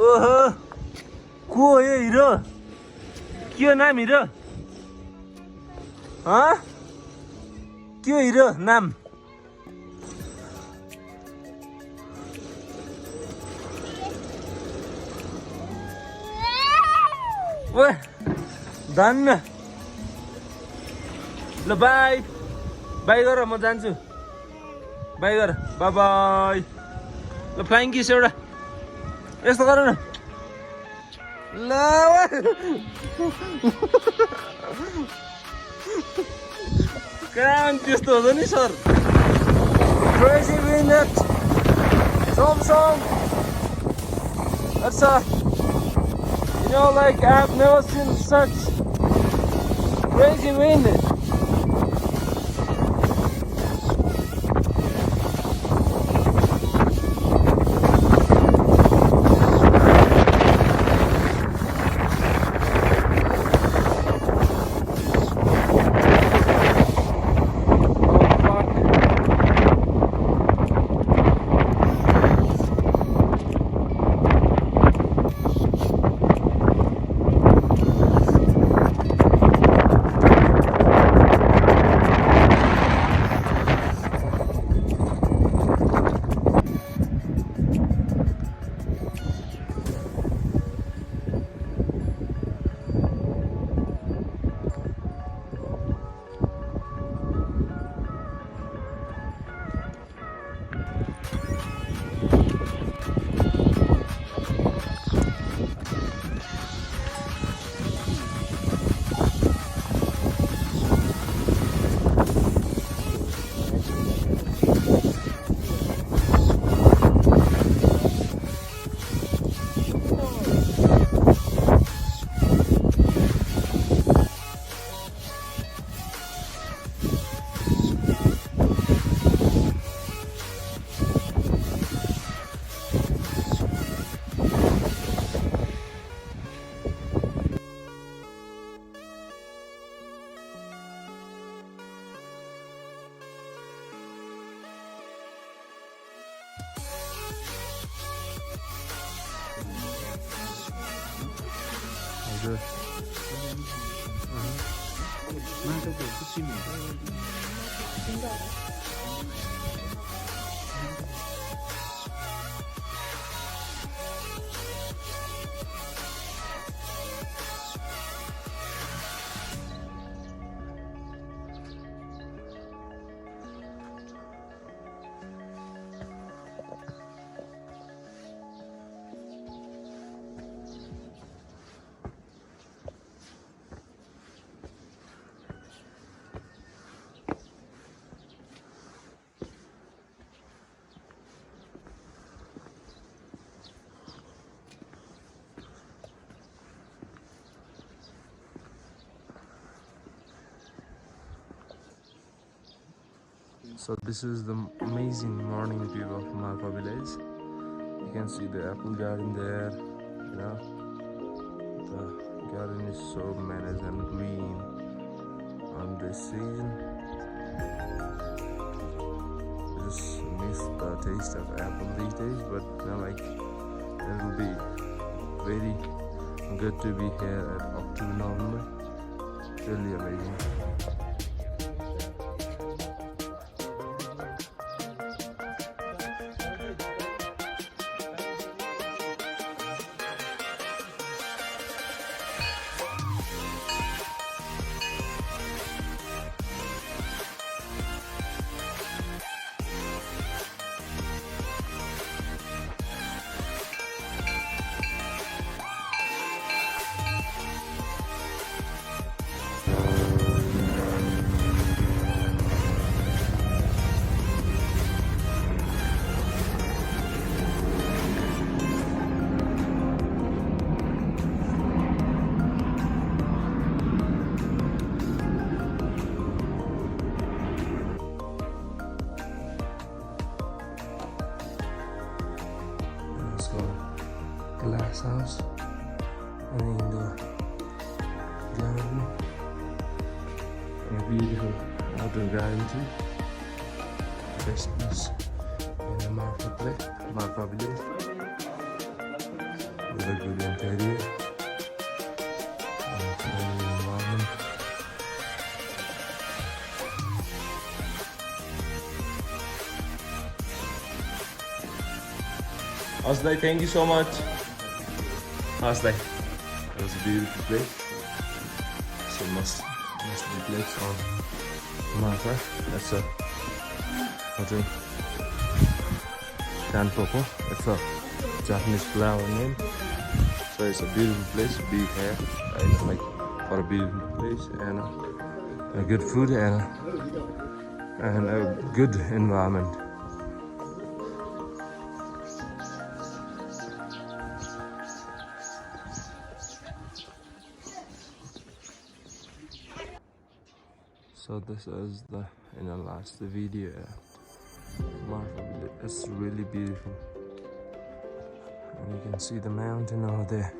ओहो को हो यो हिरो के हो नाम हिरो के हो हिरो नाम ओ धन्न ल बाई बाई गर म जान्छु बाई गर बाई बाई ल फ्लाइङ किस एउटा यस्तो गर न ल काम त्यस्तो हुँदैन नि sir crazy wind at Jomsom. That's you know, like I've never seen such crazy wind. So this is the amazing morning view of Marpha village. You can see the apple garden there, you know. The garden is so managed and green on this season. Just miss the taste of apple these days, but you know, like it will be very good to be here at October, November. Really amazing. Glass house and in the garden, a beautiful outdoor garden too. Best place in the Marpha village. with a good interior and friendly environment. Aslay, thank you so much. Aslay. That was a beautiful place. So must be place on Marpha. That's a hotel. Tanpopo. It's a Japanese flower name. So it's a beautiful place, big hair. I like for a beautiful place and a good food and a good environment. So this is the last video. Marpha, it's really beautiful, and you can see the mountain over there.